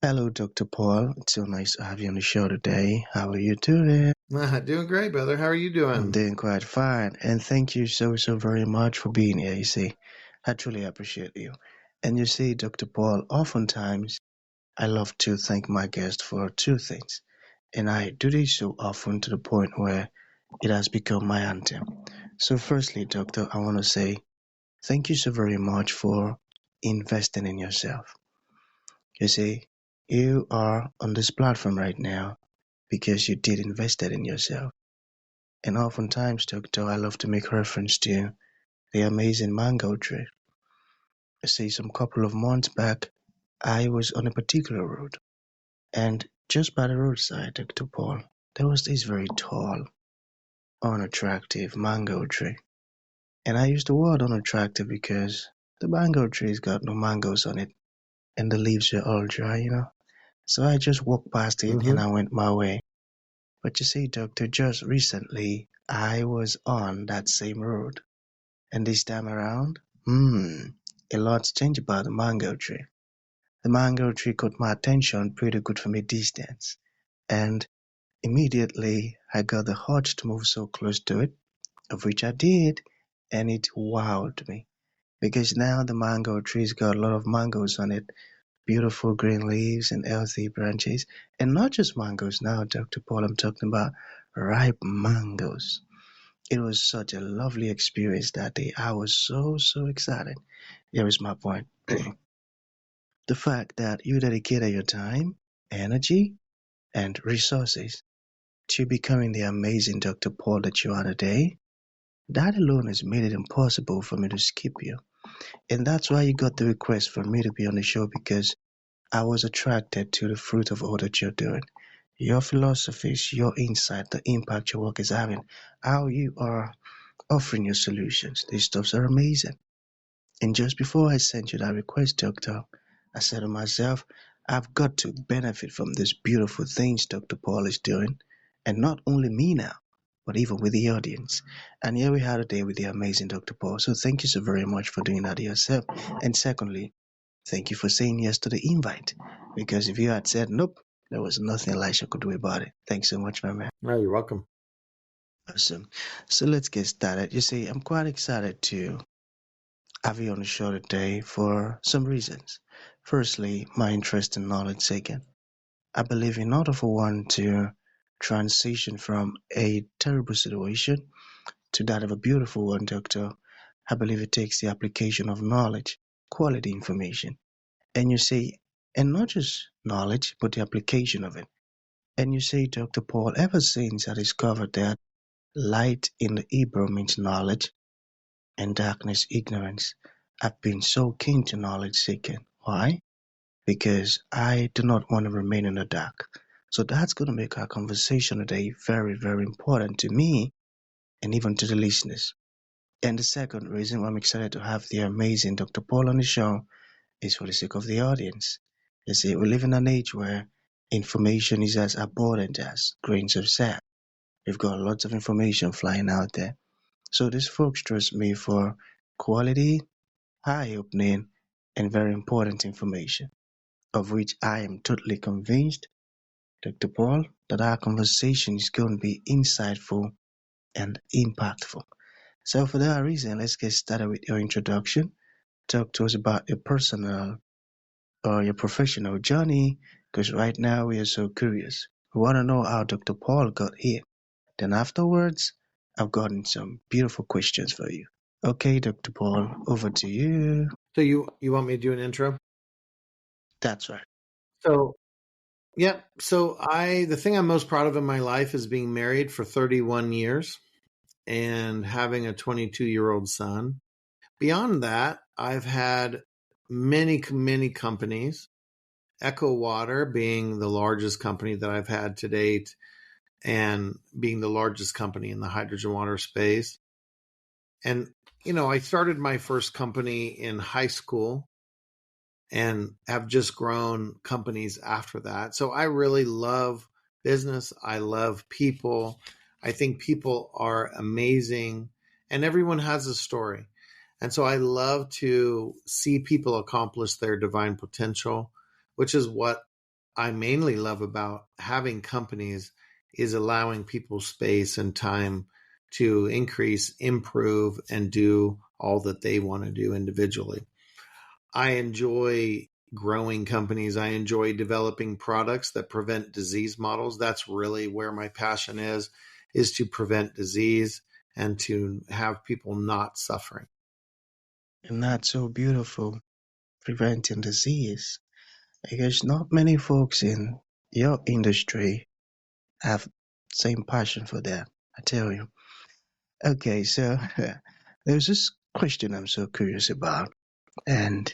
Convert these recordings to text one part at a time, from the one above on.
Hello, Dr. Paul. It's so nice to have you on the show today. How are you doing? Doing great, brother. How are you I'm doing? doing quite fine. And thank you so very much for being here. I truly appreciate you. And Dr. Paul, oftentimes I love to thank my guest for two things. And I do this so often to the point where it has become my anthem. So, firstly, Doctor, I want to say thank you so very much for investing in yourself. You see, you are on this platform right now because you did invest in yourself. And oftentimes, Doctor, I love to make reference to the amazing mango tree. I see some couple of months back, I was on a particular road, and just by the roadside, Dr. Paul, there was this very tall, unattractive mango tree. And I use the word unattractive because the mango tree's got no mangoes on it, and the leaves were all dry. So I just walked past it and hmm I went my way. But Doctor, just recently I was on that same road, and this time around, a lot's changed about the mango tree. The mango tree caught my attention pretty good from a distance, and immediately I got the urge to move so close to it, of which I did, and it wowed me. Because now the mango tree's got a lot of mangoes on it, beautiful green leaves and healthy branches, and not just mangoes now, Dr. Paul, I'm talking about ripe mangoes. It was such a lovely experience that day. I was so excited. Here is my point. The fact that you dedicated your time, energy, and resources to becoming the amazing Dr. Paul that you are today, that alone has made it impossible for me to skip you. And that's why you got the request for me to be on the show, because I was attracted to the fruit of all that you're doing. Your philosophies, your insight, the impact your work is having, how you are offering your solutions. These stuffs are amazing. And just before I sent you that request, Doctor, I said to myself, I've got to benefit from these beautiful things Dr. Paul is doing. And not only me now, but even with the audience. And here we are today with the amazing Dr. Paul. So thank you so very much for doing that yourself. And secondly, thank you for saying yes to the invite. Because if you had said nope, there was nothing Elisha could do about it. Thanks so much, my man. Oh, you're welcome. Awesome. So let's get started. I'm quite excited to have you on the show today for some reasons. Firstly, my interest in knowledge seeking. I believe in order for one to transition from a terrible situation to that of a beautiful one, Doctor, I believe it takes the application of knowledge, quality information. And and not just knowledge, but the application of it. And Dr. Paul, ever since I discovered that light in the Hebrew means knowledge and darkness ignorance, I've been so keen to knowledge seeking. Why? Because I do not want to remain in the dark. So that's going to make our conversation today very important to me and even to the listeners. And the second reason why I'm excited to have the amazing Dr. Paul on the show is for the sake of the audience. We live in an age where information is as abundant as grains of sand. We've got lots of information flying out there. So these folks trust me for quality, eye-opening, and very important information, of which I am totally convinced, Dr. Paul, that our conversation is going to be insightful and impactful. So for that reason, let's get started with your introduction. Talk to us about your personal or your professional journey, because right now we are so curious. We want to know how Dr. Paul got here. Then afterwards, I've gotten some beautiful questions for you. Okay, Dr. Paul, over to you. So you want me to do an intro? That's right. So yeah. So the thing I'm most proud of in my life is being married for 31 years and having a 22-year-old son. Beyond that, I've had many companies. Echo Water being the largest company that I've had to date, and being the largest company in the hydrogen water space. And, I started my first company in high school and have just grown companies after that. So I really love business. I love people. I think people are amazing and everyone has a story. And so I love to see people accomplish their divine potential, which is what I mainly love about having companies is allowing people space and time to increase, improve, and do all that they want to do individually. I enjoy growing companies. I enjoy developing products that prevent disease models. That's really where my passion is to prevent disease and to have people not suffering. And that's so beautiful, preventing disease. Because not many folks in your industry have same passion for that. I tell you. Okay, so there's this question I'm so curious about, and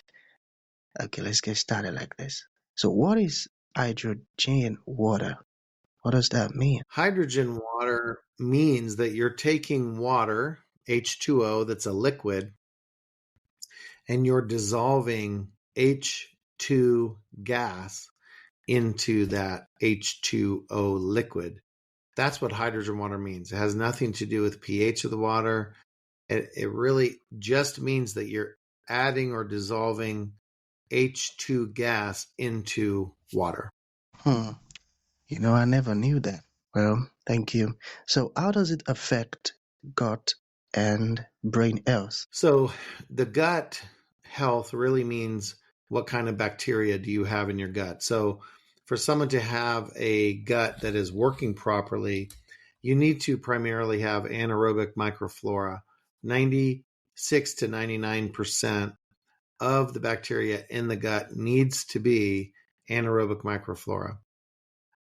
okay, let's get started like this. So, what is hydrogen water? What does that mean? Hydrogen water means that you're taking water, H2O, that's a liquid, and you're dissolving H2 gas into that H2O liquid. That's what hydrogen water means. It has nothing to do with pH of the water. It really just means that you're adding or dissolving H2 gas into water. Hmm. I never knew that. Well, thank you. So, how does it affect gut and brain health? So the gut health really means what kind of bacteria do you have in your gut. So for someone to have a gut that is working properly, you need to primarily have anaerobic microflora. 96 to 99% of the bacteria in the gut needs to be anaerobic microflora.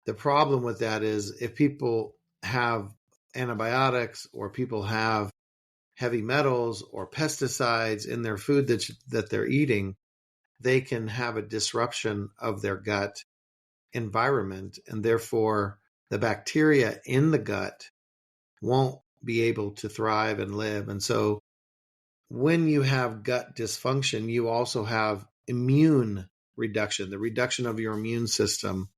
The problem with that is if people have antibiotics or people have heavy metals or pesticides in their food that they're eating, they can have a disruption of their gut environment, and therefore the bacteria in the gut won't be able to thrive and live. And so when you have gut dysfunction, you also have immune reduction, the reduction of your immune system.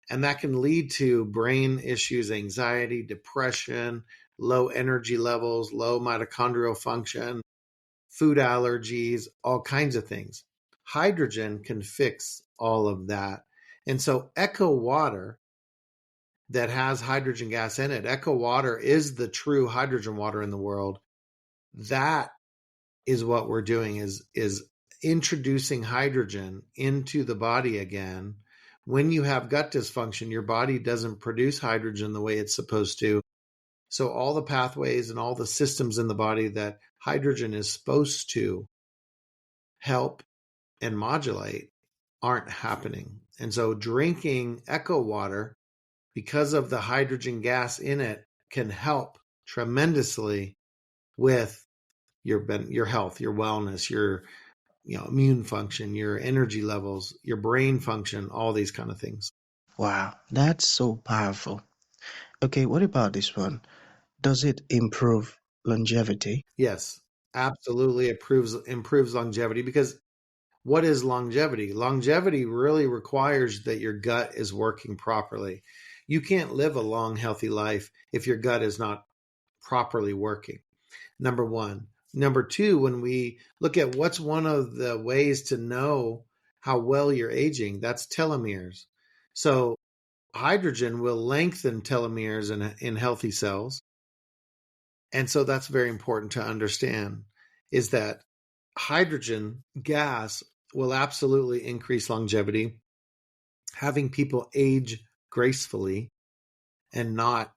And that can lead to brain issues, anxiety, depression, low energy levels, low mitochondrial function, food allergies, all kinds of things. Hydrogen can fix all of that. And so, Echo Water that has hydrogen gas in it, Echo Water is the true hydrogen water in the world. That is what we're doing is introducing hydrogen into the body again. When you have gut dysfunction, your body doesn't produce hydrogen the way it's supposed to. So all the pathways and all the systems in the body that hydrogen is supposed to help and modulate aren't happening. And so drinking Echo Water, because of the hydrogen gas in it, can help tremendously with your health, your wellness, your immune function, your energy levels, your brain function, all these kind of things. Wow, that's so powerful. Okay, what about this one? Does it improve longevity? Yes, absolutely improves longevity because what is longevity? Longevity really requires that your gut is working properly. You can't live a long, healthy life if your gut is not properly working. Number one. Number two, when we look at what's one of the ways to know how well you're aging, that's telomeres. So hydrogen will lengthen telomeres in healthy cells. And so that's very important to understand is that hydrogen gas will absolutely increase longevity, having people age gracefully and not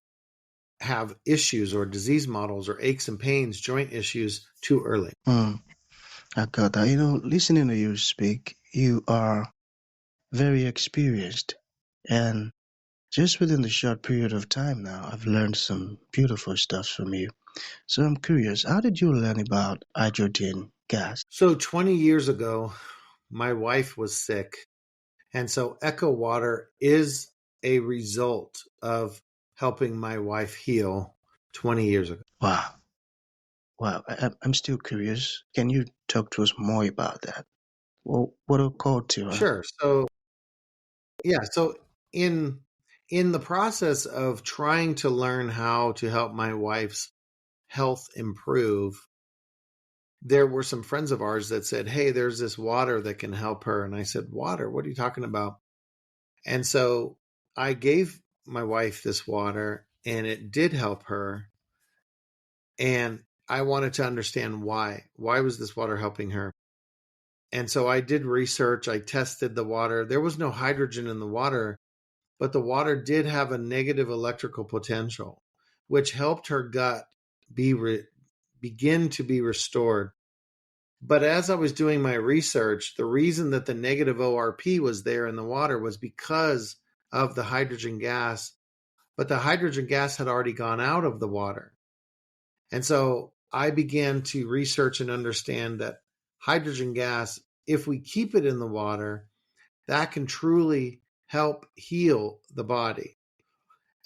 have issues or disease models or aches and pains, joint issues too early. Hmm, I got that. Listening to you speak, you are very experienced. And just within the short period of time now, I've learned some beautiful stuff from you. So I'm curious, how did you learn about hydrogen gas? So 20 years ago, my wife was sick. And so Echo Water is a result of helping my wife heal 20 years ago. Wow. Wow. I'm still curious. Can you talk to us more about that? Well, what occurred to her? Sure. So yeah, so in in the process of trying to learn how to help my wife's health improve, there were some friends of ours that said, "Hey, there's this water that can help her." And I said, "Water? What are you talking about?" And so I gave my wife this water and it did help her. And I wanted to understand why. Why was this water helping her? And so I did research. I tested the water. There was no hydrogen in the water, but the water did have a negative electrical potential, which helped her gut begin to be restored. But as I was doing my research, the reason that the negative ORP was there in the water was because of the hydrogen gas, but the hydrogen gas had already gone out of the water. And so I began to research and understand that hydrogen gas, if we keep it in the water, that can truly help heal the body.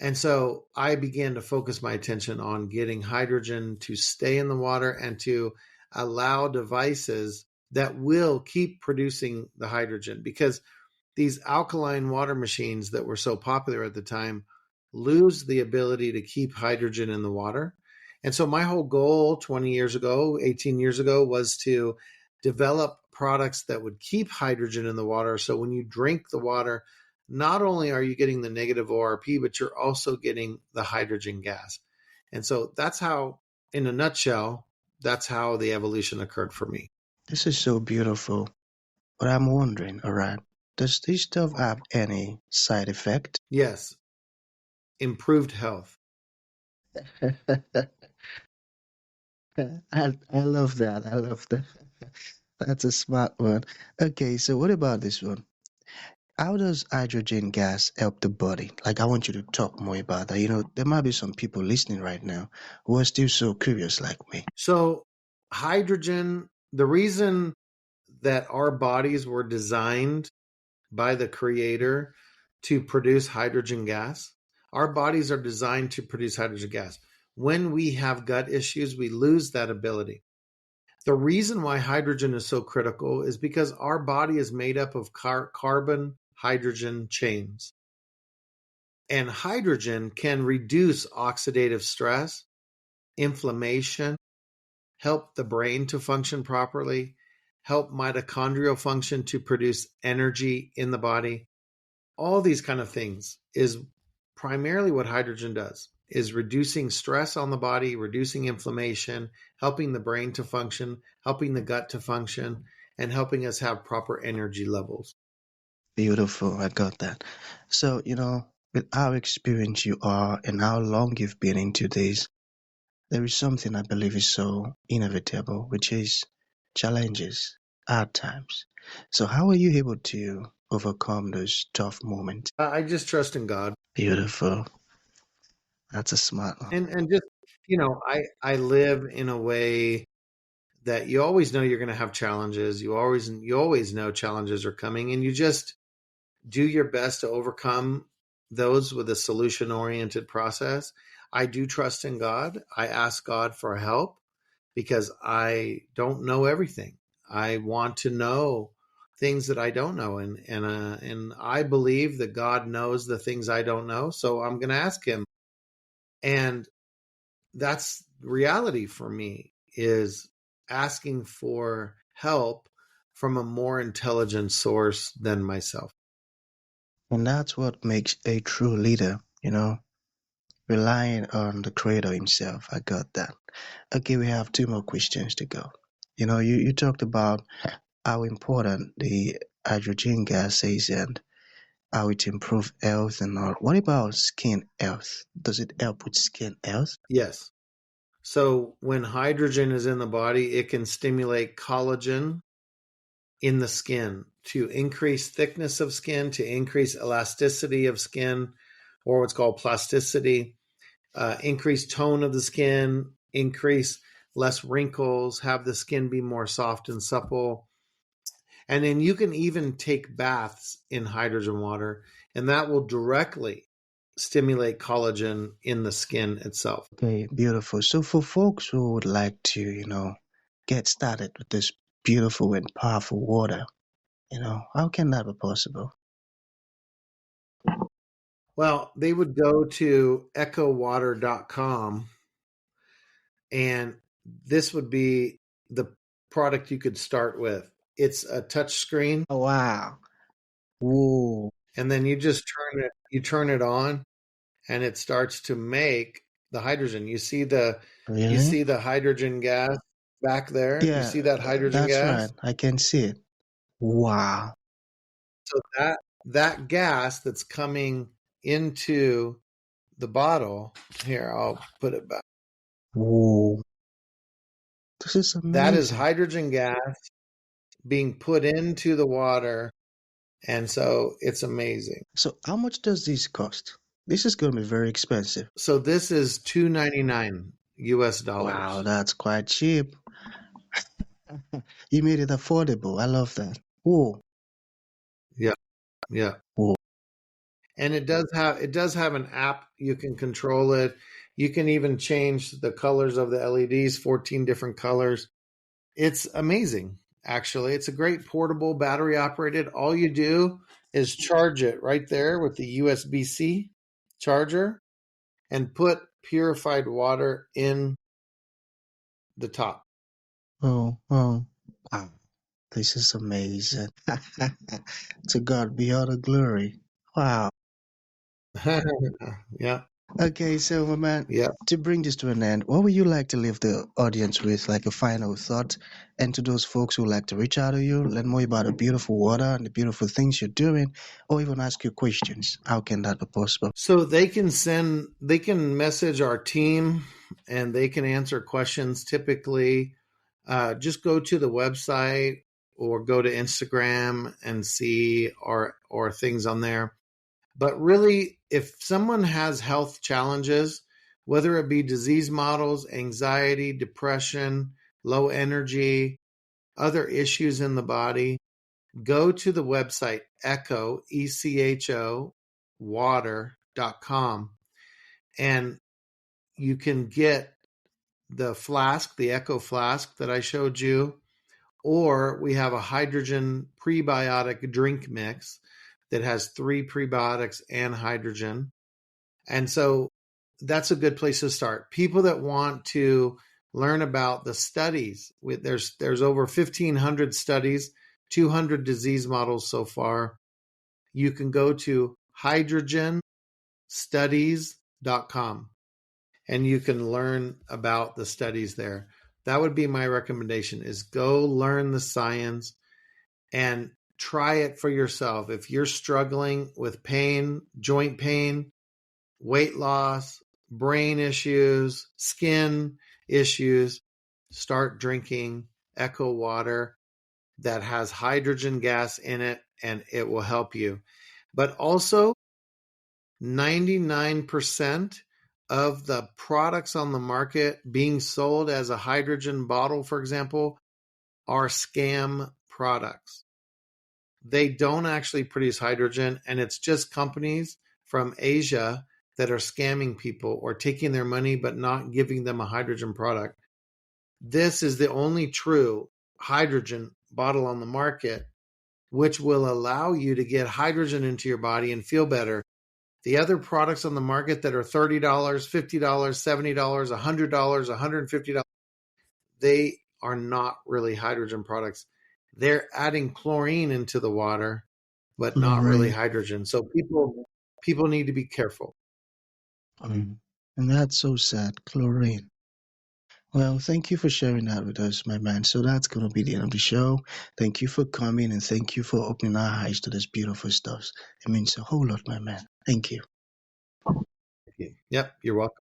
And so I began to focus my attention on getting hydrogen to stay in the water and to allow devices that will keep producing the hydrogen, because these alkaline water machines that were so popular at the time lose the ability to keep hydrogen in the water. And so my whole goal 20 years ago, 18 years ago, was to develop products that would keep hydrogen in the water. So when you drink the water, not only are you getting the negative ORP, but you're also getting the hydrogen gas. And so that's how, in a nutshell, that's how the evolution occurred for me. This is so beautiful. But I'm wondering, all right, does this stuff have any side effect? Yes, improved health. I love that. I love that. That's a smart one. Okay, so what about this one? How does hydrogen gas help the body? Like, I want you to talk more about that. There might be some people listening right now who are still so curious like me. So, hydrogen, the reason that our bodies were designed by the creator to produce hydrogen gas, our bodies are designed to produce hydrogen gas. When we have gut issues, we lose that ability. The reason why hydrogen is so critical is because our body is made up of carbon hydrogen chains. And hydrogen can reduce oxidative stress, inflammation, help the brain to function properly, help mitochondrial function to produce energy in the body. All these kind of things is primarily what hydrogen does, is reducing stress on the body, reducing inflammation, helping the brain to function, helping the gut to function, and helping us have proper energy levels. Beautiful. I got that. So, with how experienced you are and how long you've been into this, there is something I believe is so inevitable, which is challenges, hard times. So, how are you able to overcome those tough moments? I just trust in God. Beautiful. That's a smart one. And just, I live in a way that you always know you're going to have challenges. You always know challenges are coming, and you just do your best to overcome those with a solution oriented process. I do trust in God. I ask God for help because I don't know everything. I want to know things that I don't know, and I believe that God knows the things I don't know. So I'm going to ask Him, and that's reality for me, is asking for help from a more intelligent source than myself. And that's what makes a true leader, relying on the creator himself. I got that. Okay, we have two more questions to go. You talked about how important the hydrogen gas is and how it improves health and all. What about skin health? Does it help with skin health? Yes. So when hydrogen is in the body, it can stimulate collagen in the skin to increase thickness of skin, to increase elasticity of skin, or what's called plasticity, increase tone of the skin, increase less wrinkles, have the skin be more soft and supple. And then you can even take baths in hydrogen water, and that will directly stimulate collagen in the skin itself. Okay, beautiful. So for folks who would like to, get started with this beautiful and powerful water, how can that be possible? Well, they would go to echowater.com, and this would be the product you could start with. It's a touch screen. Oh, wow. Whoa. and then you turn it on, and it starts to make the hydrogen. You Really? see the hydrogen gas back there. You Yeah, see that hydrogen that's right. gas. I can see it. Wow. So that gas that's coming into the bottle, here, I'll put it back. Whoa. This is That is amazing. hydrogen gas being put into the water, and so it's amazing. So how much does this cost? This is going to be very expensive. So this is $2.99 US Wow, dollars. that's quite cheap. You made it affordable. I love that. Whoa. Yeah, yeah. Whoa. And it does have an app. You can control it. You can even change the colors of the LEDs, 14 different colors. It's amazing, actually. It's a great portable battery operated. All you do is charge it right there with the USB-C charger and put purified water in the top. Oh, oh. Wow. This is amazing. To God be all the glory. Wow. Yeah, Okay, so my man, yeah. to bring this to an end, what would you like to leave the audience with, like a final thought? And to those folks who like to reach out to you, learn more about the beautiful water and the beautiful things you're doing, or even ask you questions, how can that be possible? So they can message our team and they can answer questions. Typically, just go to the website or go to Instagram and see or things on there. But really, if someone has health challenges, whether it be disease models, anxiety, depression, low energy, other issues in the body, go to the website echo water.com, and you can get the flask, the Echo flask that I showed you, or we have a hydrogen prebiotic drink mix that has 3 prebiotics and hydrogen. And so that's a good place to start. People that want to learn about the studies, there's over 1,500 studies, 200 disease models so far. You can go to hydrogenstudies.com and you can learn about the studies there. That would be my recommendation, is go learn the science and try it for yourself. If you're struggling with pain, joint pain, weight loss, brain issues, skin issues, start drinking Echo water that has hydrogen gas in it, and it will help you. But also, 99% of the products on the market being sold as a hydrogen bottle, for example, are scam products. They don't actually produce hydrogen, and it's just companies from Asia that are scamming people or taking their money but not giving them a hydrogen product. This is the only true hydrogen bottle on the market, which will allow you to get hydrogen into your body and feel better. The other products on the market that are $30, $50, $70, $100, $150, they are not really hydrogen products. They're adding chlorine into the water, but not really Chlorine. hydrogen. So people need to be careful. Mm. And that's so sad. Chlorine. Well, thank you for sharing that with us, my man. So that's going to be the end of the show. Thank you for coming and thank you for opening our eyes to this beautiful stuff. It means a whole lot, my man. Thank you. Yep, you're welcome.